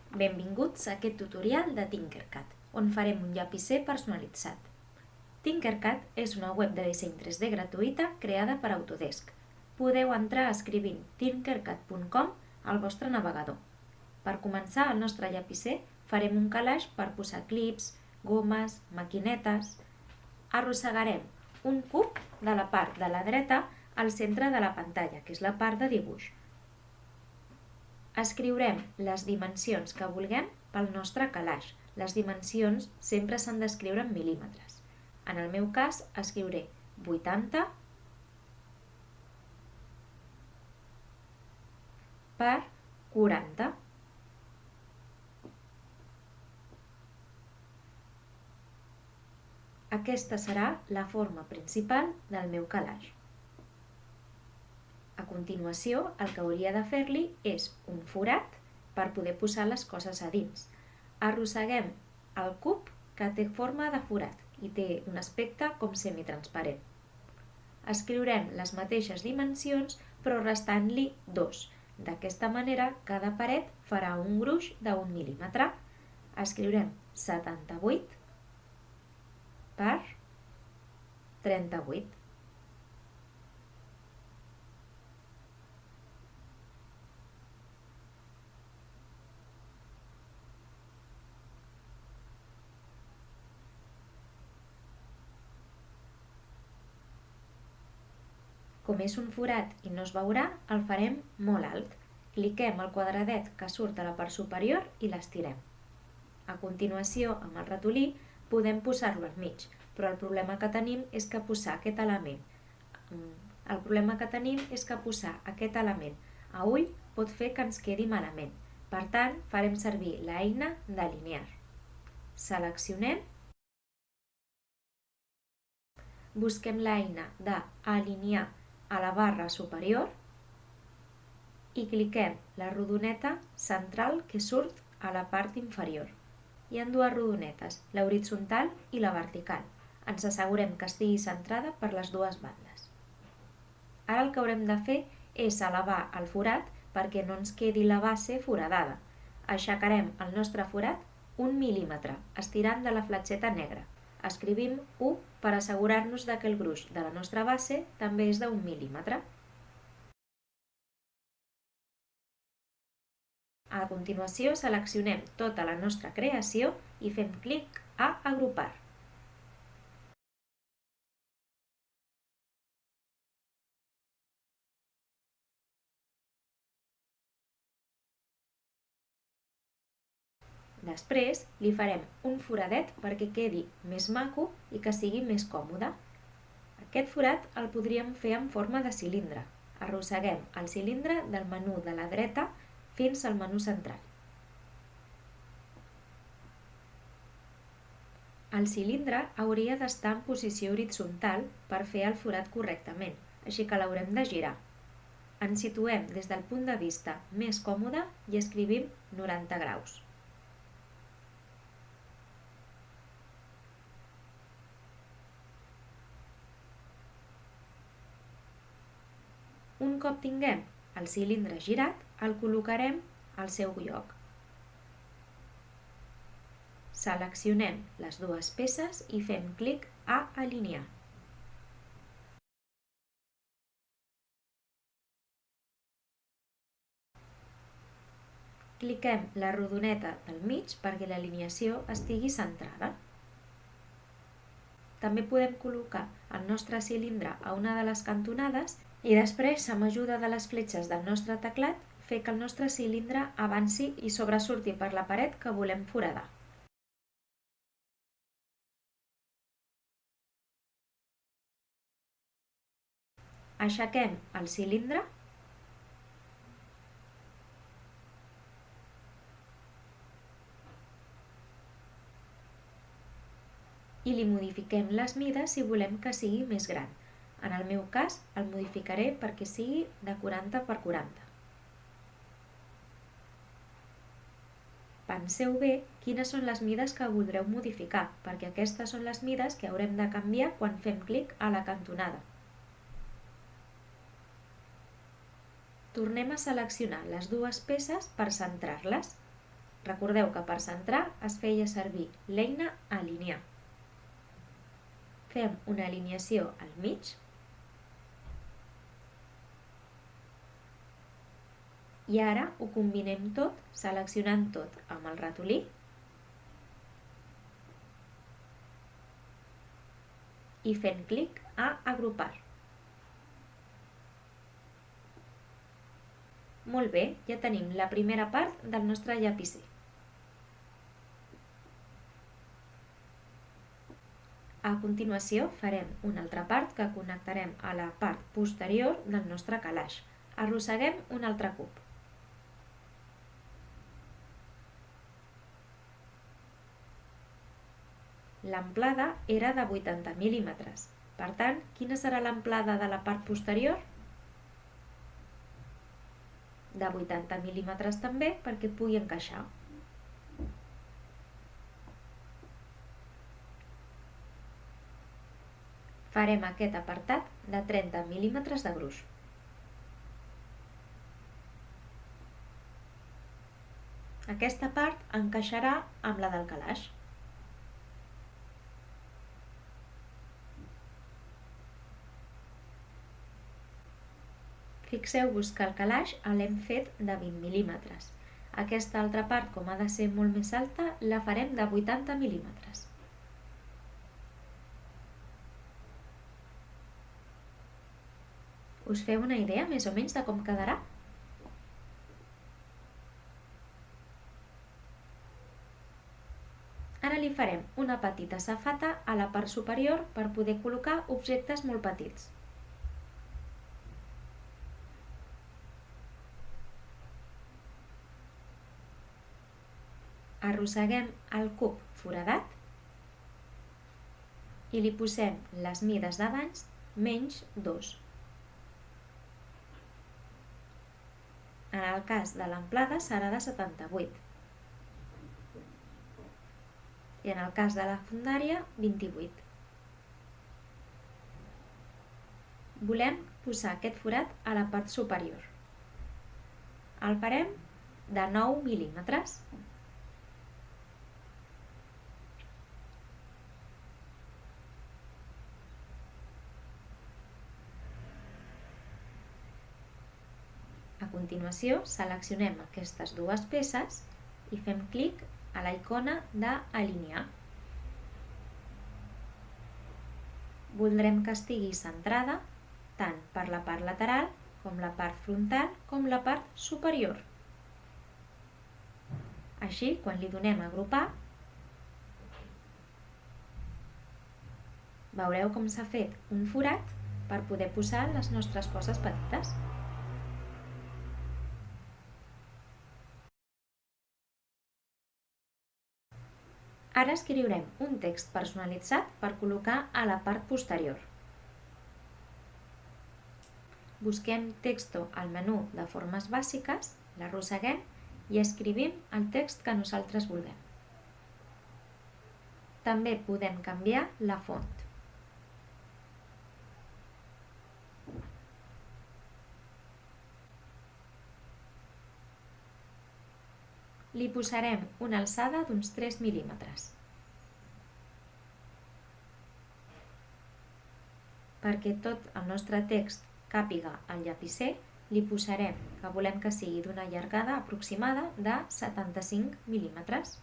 Benvinguts a aquest tutorial de Tinkercad, on farem un llapisser personalitzat. Tinkercad és una web de disseny 3D gratuïta creada per Autodesk. Podeu entrar escrivint tinkercad.com al vostre navegador. Per començar el nostre llapisser farem un calaix per posar clips, gomes, maquinetes. Arrossegarem un cub de la part de la dreta al centre de la pantalla, que és la part de dibuix. Escriurem les dimensions que vulguem pel nostre calaix. Les dimensions sempre s'han d'escriure en mil·límetres. En el meu cas escriuré 80 per 40. Aquesta serà la forma principal del meu calaix. A continuació, el que hauria de fer-li és un forat per poder posar les coses a dins. Arrosseguem el cub que té forma de forat i té un aspecte com semitransparent. Escriurem les mateixes dimensions però restant-li 2. D'aquesta manera, cada paret farà un gruix d'1 mil·límetre. Escriurem 78 per 38. Com és un forat i no es veurà, el farem molt alt. Cliquem el quadradet que surt a la part superior i l'estirem. A continuació, amb el ratolí, podem posar-lo al mig, però el problema que tenim és que posar aquest element a ull pot fer que ens quedi malament. Per tant, farem servir l'eina d'alinear. Seleccionem, busquem l'eina d'alinear a la barra superior i cliquem la rodoneta central que surt a la part inferior. Hi ha dues rodonetes, la horitzontal i la vertical. Ens assegurem que estigui centrada per les dues bandes. Ara el que haurem de fer és elevar el forat perquè no ens quedi la base foradada. Aixecarem el nostre forat 1 mil·límetre, estirant de la fletxeta negra. Escrivim 1 per assegurar-nos que el gruix de la nostra base també és d'1 mil·límetre. A continuació seleccionem tota la nostra creació i fem clic a agrupar. Després li farem un foradet perquè quedi més maco i que sigui més còmode. Aquest forat el podríem fer en forma de cilindre. Arrosseguem el cilindre del menú de la dreta fins al menú central. El cilindre hauria d'estar en posició horitzontal per fer el forat correctament, així que l'haurem de girar. Ens situem des del punt de vista més còmode i escrivim 90 graus. Un cop tinguem el cilindre girat, el col·locarem al seu lloc. Seleccionem les dues peces i fem clic a alinear. Cliquem la rodoneta del mig perquè l'alineació estigui centrada. També podem col·locar el nostre cilindre a una de les cantonades i després, amb ajuda de les fletxes del nostre teclat, fer que el nostre cilindre avanci i sobresurti per la paret que volem foradar. Aixequem el cilindre i li modifiquem les mides si volem que sigui més gran. En el meu cas, el modificaré perquè sigui de 40 per 40. Penseu bé quines són les mides que voldreu modificar, perquè aquestes són les mides que haurem de canviar quan fem clic a la cantonada. Tornem a seleccionar les dues peces per centrar-les. Recordeu que per centrar es feia servir l'eina alinear. Fem una alineació al mig i ara ho combinem tot seleccionant tot amb el ratolí i fent clic a agrupar. Molt bé, ja tenim la primera part del nostre llapisser. A continuació farem una altra part que connectarem a la part posterior del nostre calaix. Arrosseguem un altre cub. L'amplada era de 80 mil·límetres. Per tant, quina serà l'amplada de la part posterior? De 80 mil·límetres també, perquè pugui encaixar. Farem aquest apartat de 30 mil·límetres de gruix. Aquesta part encaixarà amb la del calaix. Fixeu-vos que el calaix l'hem fet de 20 mil·límetres. Aquesta altra part, com ha de ser molt més alta, la farem de 80 mil·límetres. Us feu una idea més o menys de com quedarà? Ara li farem una petita safata a la part superior per poder col·locar objectes molt petits. Arrosseguem el cub foradat i li posem les mides d'abans menys 2. En el cas de l'amplada serà de 78 i en el cas de la fondària 28. Volem posar aquest forat a la part superior. El farem de 9 mil·límetres. A continuació, seleccionem aquestes dues peces i fem clic a la icona d'alinear. Voldrem que estigui centrada tant per la part lateral com la part frontal com la part superior. Així, quan li donem a agrupar, veureu com s'ha fet un forat per poder posar les nostres coses petites. Ara escriurem un text personalitzat per col·locar a la part posterior. Busquem Texto al menú de formes bàsiques, l'arrosseguem i escrivim el text que nosaltres vulguem. També podem canviar la font. Li posarem una alçada d'uns 3 mil·límetres. Perquè tot el nostre text càpiga al llapisser, li posarem que volem que sigui d'una llargada aproximada de 75 mil·límetres.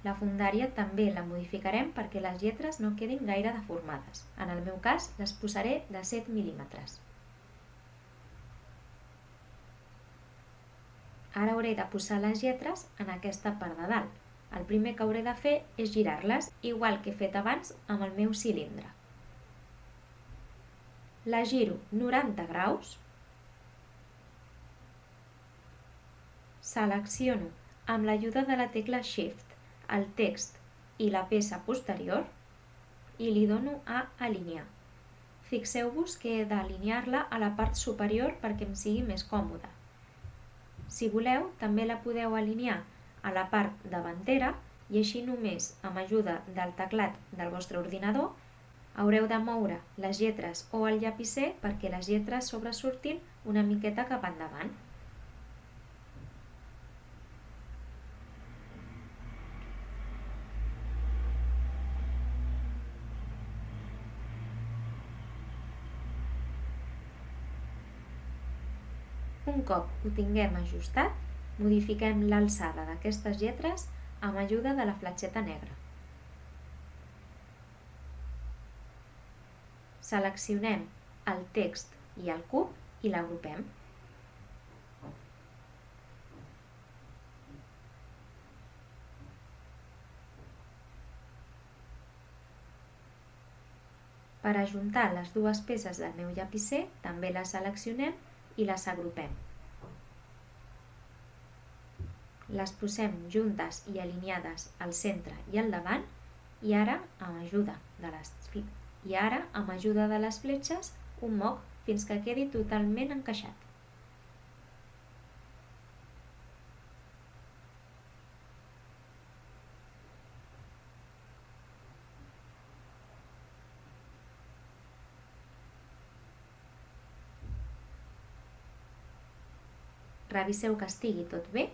La fondària també la modificarem perquè les lletres no quedin gaire deformades. En el meu cas, les posaré de 7 mil·límetres. Ara hauré de posar les lletres en aquesta part de dalt. El primer que hauré de fer és girar-les, igual que he fet abans amb el meu cilindre. La giro 90 graus. Selecciono amb l'ajuda de la tecla Shift el text i la peça posterior i li dono a alinear. Fixeu-vos que he d'alinear-la a la part superior perquè em sigui més còmode. Si voleu, també la podeu alinear a la part davantera i així només, amb ajuda del teclat del vostre ordinador, Haureu de moure les lletres o el llapisser perquè les lletres sobresurtin una miqueta cap endavant. Un cop ho tinguem ajustat, modifiquem l'alçada d'aquestes lletres amb ajuda de la fletxeta negra. Seleccionem el text i el cub i l'agrupem. Per ajuntar les dues peces del meu llapisser, també les seleccionem i les agrupem. Les posem juntes i alineades al centre i al davant i ara, amb ajuda de les fletxes, ho moc fins que quedi totalment encaixat. Reviseu que estigui tot bé.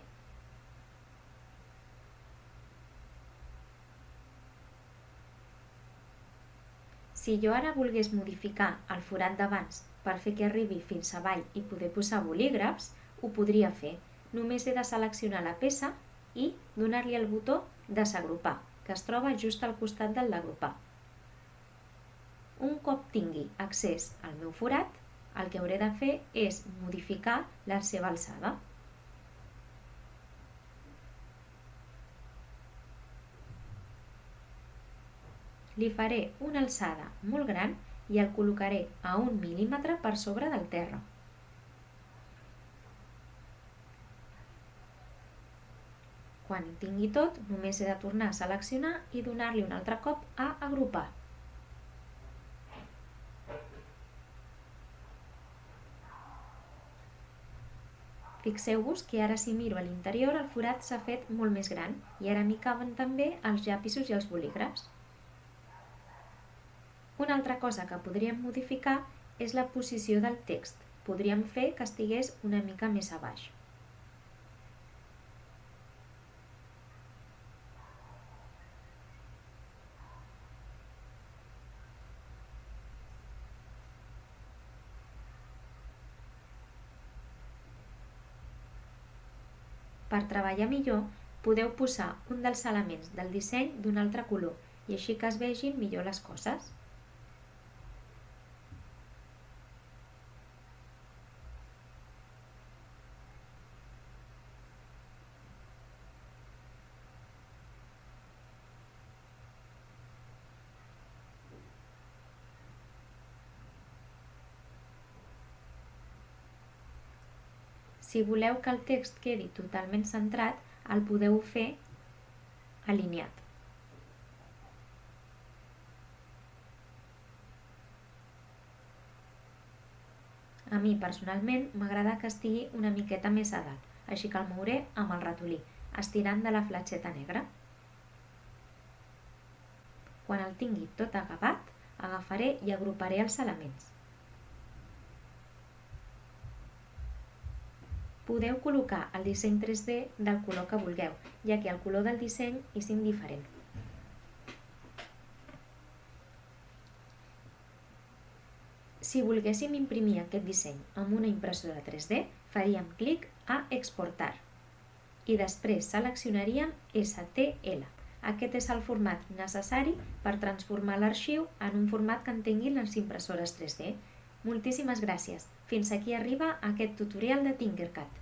Si jo ara volgués modificar el forat d'abans per fer que arribi fins avall i poder posar bolígrafs, ho podria fer. Només he de seleccionar la peça i donar-li el botó desagrupar, que es troba just al costat del d'agrupar. Un cop tingui accés al meu forat, el que hauré de fer és modificar la seva alçada. Li faré una alçada molt gran i el col·locaré a 1 mil·límetre per sobre del terra. Quan ho tingui tot, només he de tornar a seleccionar i donar-li un altre cop a agrupar. Fixeu-vos que ara si miro a l'interior el forat s'ha fet molt més gran i ara m'hi caben també els llapisos i els bolígrafs. Una altra cosa que podríem modificar és la posició del text. Podríem fer que estigués una mica més a baix. Per treballar millor, podeu posar un dels elements del disseny d'un altre color i així que es vegin millor les coses. Si voleu que el text quedi totalment centrat, el podeu fer alineat. A mi, personalment, m'agrada que estigui una miqueta més a dalt, així que el mouré amb el ratolí, estirant de la fletxeta negra. Quan el tingui tot acabat, agafaré i agruparé els elements. Podeu col·locar el disseny 3D del color que vulgueu, ja que el color del disseny és indiferent. Si volguéssim imprimir aquest disseny amb una impressora 3D, faríem clic a Exportar i després seleccionaríem STL. Aquest és el format necessari per transformar l'arxiu en un format que entenguin les impressores 3D. Moltíssimes gràcies. Fins aquí arriba aquest tutorial de Tinkercad.